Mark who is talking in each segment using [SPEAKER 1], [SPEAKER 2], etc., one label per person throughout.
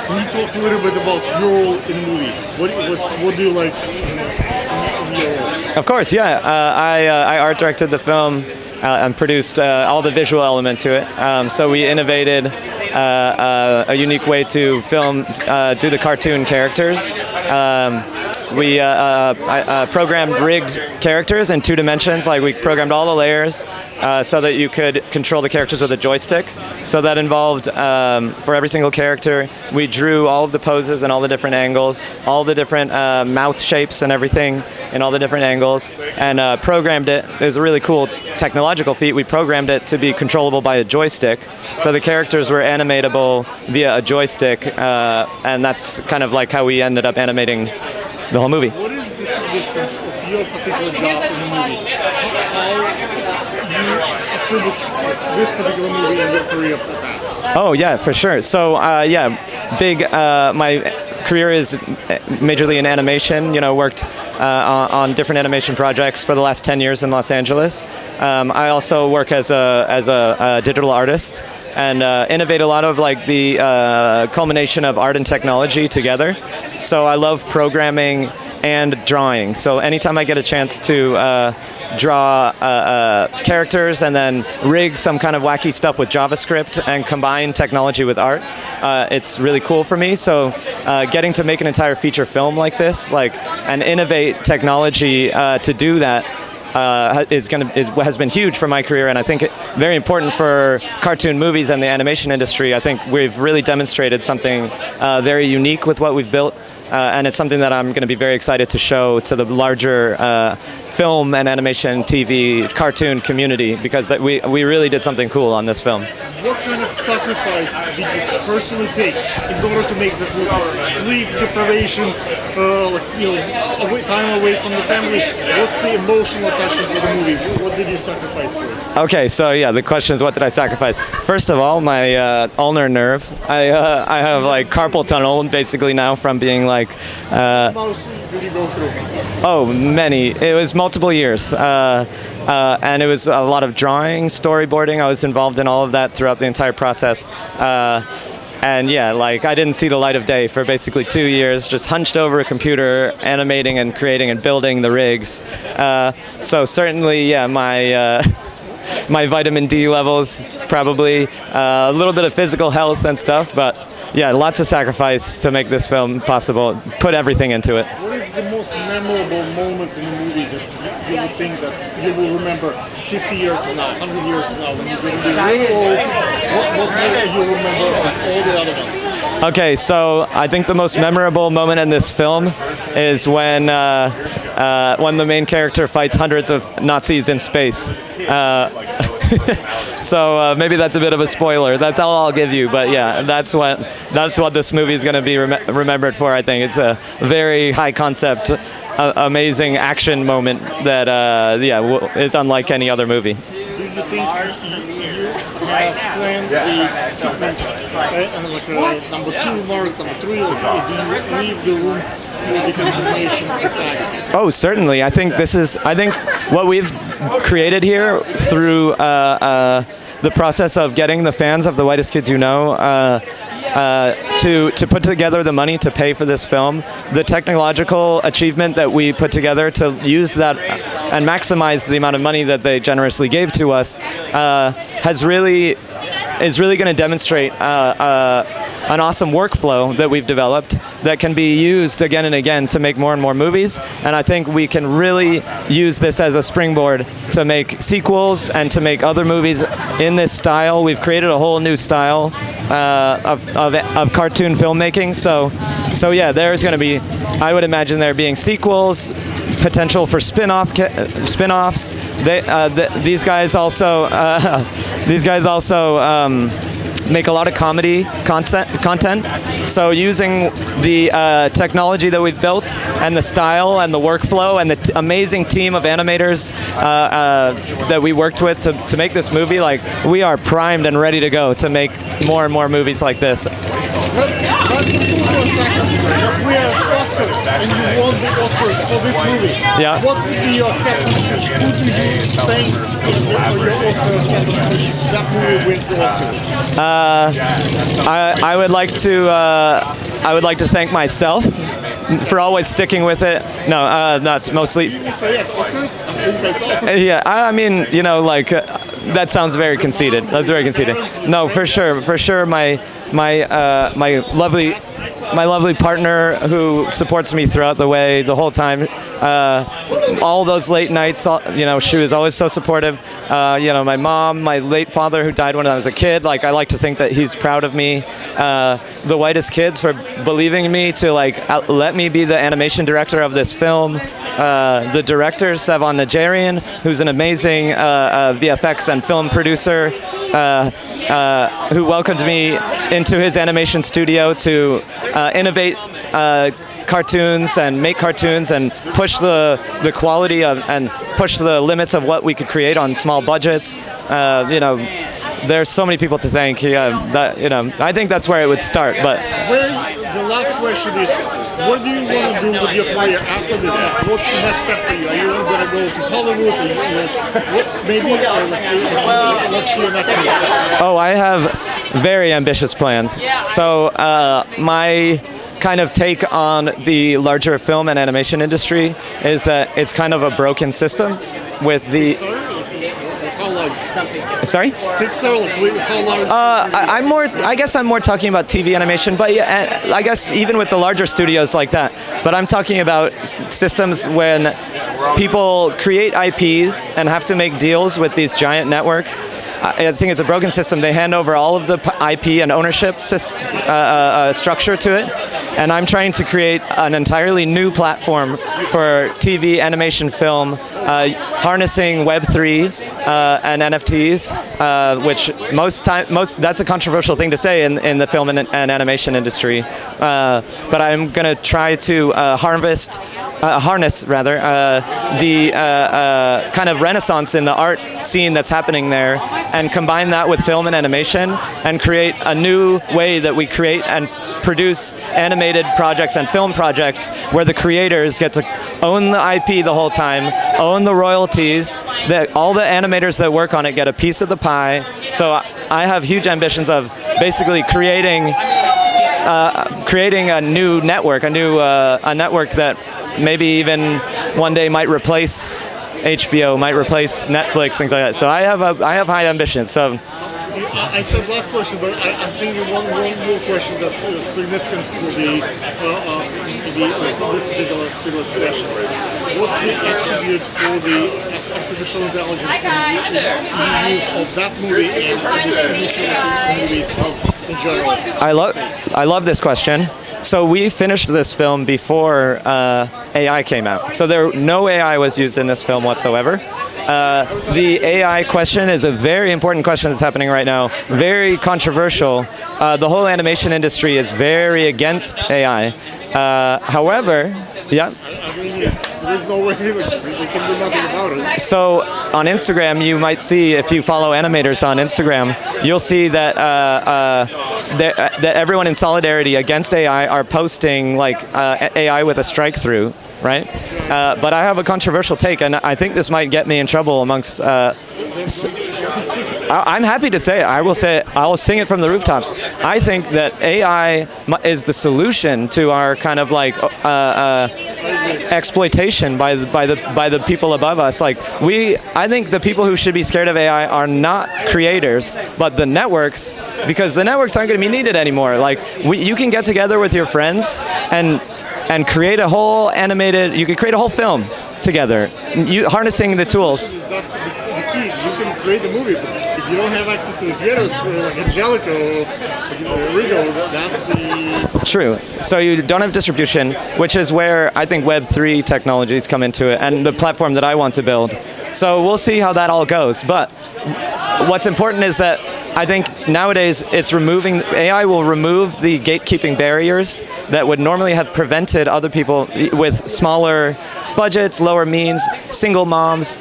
[SPEAKER 1] Can you talk a little bit about your role in the movie? What do you like in your role?
[SPEAKER 2] Of course, yeah. I art directed the film and produced all the visual element to it. So we innovated a unique way to film, do the cartoon characters. We programmed rigged characters in 2 dimensions. Like we programmed all the layers so that you could control the characters with a joystick. So that involved, for every single character, we drew all of the poses and all the different angles, all the different mouth shapes and everything in all the different angles, and programmed it. It was a really cool technological feat. We programmed it to be controllable by a joystick. So the characters were animatable via a joystick, and that's kind of like how we ended up animating the whole movie.
[SPEAKER 1] What is the significance of your particular job in the movie? How you attribute this particular movie in your career for that?
[SPEAKER 2] Oh yeah, for sure. So my career is majorly in animation. Worked on different animation projects for the last 10 years in Los Angeles. I also work as a digital artist and innovate a lot of like the culmination of art and technology together. So I love programming and drawing. So anytime I get a chance to draw characters and then rig some kind of wacky stuff with JavaScript and combine technology with art, it's really cool for me. So getting to make an entire feature film like this, and innovate technology to do that has been huge for my career, and I think very important for cartoon movies and the animation industry. I think we've really demonstrated something very unique with what we've built. And it's something that I'm going to be very excited to show to the larger film and animation, TV, cartoon community, because we really did something cool on this film.
[SPEAKER 1] What kind of sacrifice did you personally take in order to make that movie? Sleep deprivation, time away from the family. What's the emotional attachment to the movie? What did you sacrifice for?
[SPEAKER 2] Okay, so yeah, the question is, what did I sacrifice? First of all, my ulnar nerve. I have like carpal tunnel basically now from being like.
[SPEAKER 1] How much did you go through?
[SPEAKER 2] Oh, many. It was multiple years. And it was a lot of drawing, storyboarding. I was involved in all of that throughout the entire process. And yeah, I didn't see the light of day for basically 2 years, just hunched over a computer, animating and creating and building the rigs. So certainly, yeah, my vitamin D levels, probably a little bit of physical health and stuff, but yeah, lots of sacrifice to make this film possible, put everything into it.
[SPEAKER 1] What is the most memorable moment in the movie that you would think that you will remember 50 years from now, 100 years from now, when you're going to be really old? What will you remember from all the other ones?
[SPEAKER 2] Okay, so I think the most memorable moment in this film is when the main character fights hundreds of Nazis in space. So maybe that's a bit of a spoiler. That's all I'll give you. But yeah, that's what this movie is going to be remembered for. I think it's a very high concept, amazing action moment that is unlike any other movie.
[SPEAKER 1] Do you think you have planned the sequence number 2, Mars, number 3? Do you leave the room for the continuation of the saga?
[SPEAKER 2] Oh, certainly. I think what we've created here through the process of getting the fans of The Whitest Kids You Know to put together the money to pay for this film, the technological achievement that we put together to use that and maximize the amount of money that they generously gave to us is really going to demonstrate an awesome workflow that we've developed that can be used again and again to make more and more movies. And I think we can really use this as a springboard to make sequels and to make other movies in this style. We've created a whole new style of cartoon filmmaking. So yeah, there's going to be, I would imagine there being sequels, potential for spin-offs. These guys also make a lot of comedy content. So using the technology that we've built and the style and the workflow and the amazing team of animators that we worked with to make this movie, we are primed and ready to go to make more and more movies like this.
[SPEAKER 1] let's assume for a second that we are Oscars and you won the Oscars for this movie.
[SPEAKER 2] Yeah.
[SPEAKER 1] What would be your acceptance speech? Who do you thank for your Oscar acceptance speech? That movie wins the Oscars.
[SPEAKER 2] I would like to thank myself for always sticking with it. No, that's mostly.
[SPEAKER 1] You say yes, Oscars? Thank myself.
[SPEAKER 2] Yeah, I mean, like that sounds very conceited. That's very conceited. No, for sure. My lovely partner who supports me throughout the way, the whole time. All those late nights, she was always so supportive. My mom, my late father who died when I was a kid. Like, I like to think that he's proud of me. The Whitest Kids for believing in me to let me be the animation director of this film. The director, Sevan Najarian, who's an amazing VFX and film producer, who welcomed me into his animation studio to innovate cartoons and make cartoons and push the quality of and push the limits of what we could create on small budgets. There's so many people to thank. I think that's where it would start. But
[SPEAKER 1] the last question is, what do you want to do with your career after this? What's the next step for you? Are you going to go to Hollywood? What's your next move?
[SPEAKER 2] Oh, I have very ambitious plans. So my kind of take on the larger film and animation industry is that it's kind of a broken system with the.
[SPEAKER 1] How large?
[SPEAKER 2] Sorry?
[SPEAKER 1] Pixar, how large?
[SPEAKER 2] I guess I'm more talking about TV animation, but yeah, I guess even with the larger studios like that. But I'm talking about systems when people create IPs and have to make deals with these giant networks. I think it's a broken system. They hand over all of the IP and ownership structure to it, and I'm trying to create an entirely new platform for TV, animation, film, harnessing Web3 and NFTs, which that's a controversial thing to say in the film and animation industry. But I'm going to try to harness the kind of renaissance in the art scene that's happening there, and combine that with film and animation, and create a new way that we create and produce animated projects and film projects where the creators get to own the IP the whole time, own the royalties, that all the animators that work on it get a piece of the pie. So I have huge ambitions of basically creating a new network, a network that maybe even one day might replace HBO, might replace Netflix, things like that. So I have high ambitions. So
[SPEAKER 1] I said last question, but I'm thinking one more question that is significant for this particular series question. What's the attribute for the artificial intelligence in the use of that movie and the movies in general?
[SPEAKER 2] I love this question. So we finished this film before AI came out. So no AI was used in this film whatsoever. The AI question is a very important question that's happening right now. Very controversial. The whole animation industry is very against AI. However, yeah.
[SPEAKER 1] There is no way we can do nothing about it.
[SPEAKER 2] So on Instagram, you might see, if you follow animators on Instagram, you'll see that that everyone in solidarity against AI are posting AI with a strike through, right? But I have a controversial take, and I think this might get me in trouble amongst. I'm happy to say it. I will say it. I will sing it from the rooftops. I think that AI is the solution to our kind of exploitation by the people above us. I think the people who should be scared of AI are not creators, but the networks, because the networks aren't going to be needed anymore. You can get together with your friends and create a whole animated. You could create a whole film together, harnessing the tools.
[SPEAKER 1] That's the key. You can create the movie, but if you don't have access to the theaters like Angelica or Rigo, that's the...
[SPEAKER 2] True. So you don't have distribution, which is where I think Web3 technologies come into it, and the platform that I want to build. So we'll see how that all goes. But what's important is that I think nowadays AI will remove the gatekeeping barriers that would normally have prevented other people with smaller budgets, lower means, single moms.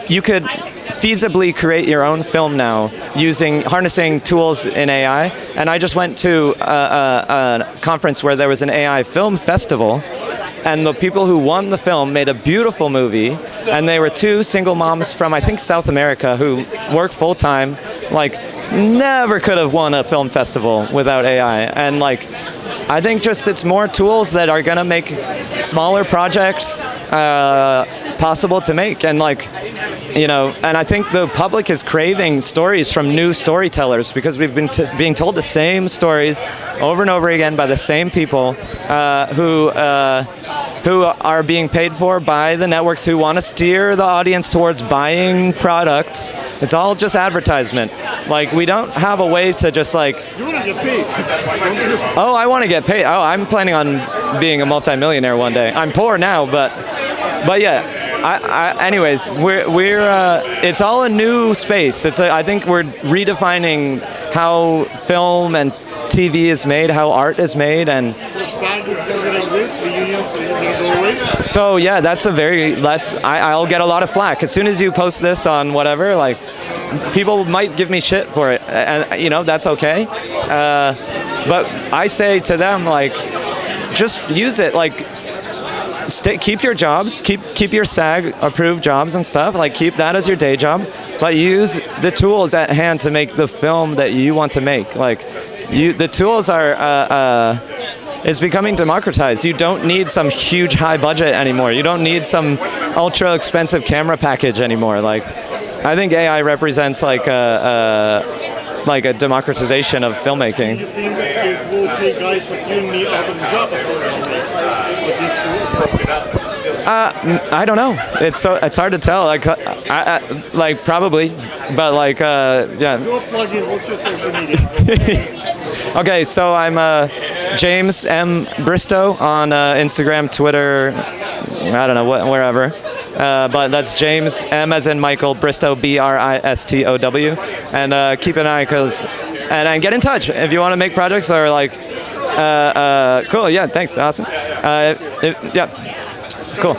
[SPEAKER 2] You could feasibly create your own film now harnessing tools in AI. And I just went to a conference where there was an AI film festival, and the people who won the film made a beautiful movie, and they were two single moms from, I think, South America who work full time, like never could have won a film festival without AI. And like, I think just it's more tools that are gonna make smaller projects possible to make, and like, you know, and I think the public is craving stories from new storytellers, because we've been being told the same stories over and over again by the same people who are being paid for by the networks who want to steer the audience towards buying products. It's all just advertisement. Like, we don't have a way to just like...
[SPEAKER 1] You want to get paid.
[SPEAKER 2] Oh, I want to get paid. Oh, I'm planning on being a multimillionaire one day. I'm poor now, but yeah. Anyways, it's all a new space. I think we're redefining how film and TV is made, how art is made, and
[SPEAKER 1] So SAG is still going to exist, the unions are going to go away?
[SPEAKER 2] so yeah, I'll get a lot of flack as soon as you post this on whatever. Like, people might give me shit for it, and you know, that's okay. But I say to them, like, just use it. Like, keep your jobs, keep your SAG approved jobs and stuff, like keep that as your day job, but use the tools at hand to make the film that you want to make. Like, the tools are is becoming democratized. You don't need some huge high budget anymore. You don't need some ultra expensive camera package anymore. Like, I think AI represents like a democratization of filmmaking.
[SPEAKER 1] Do you think it will take guys like you and me out of the job at some point?
[SPEAKER 2] I don't know. It's hard to tell. Like probably, but like yeah.
[SPEAKER 1] Go plug in. What's your social media?
[SPEAKER 2] Okay, so I'm James M. Bristow on Instagram, Twitter, I don't know, wherever. But that's James M as in Michael, Bristow, Bristow, and keep an eye, and get in touch if you want to make projects or like. Cool. Yeah. Thanks. Awesome. Yeah. Cool.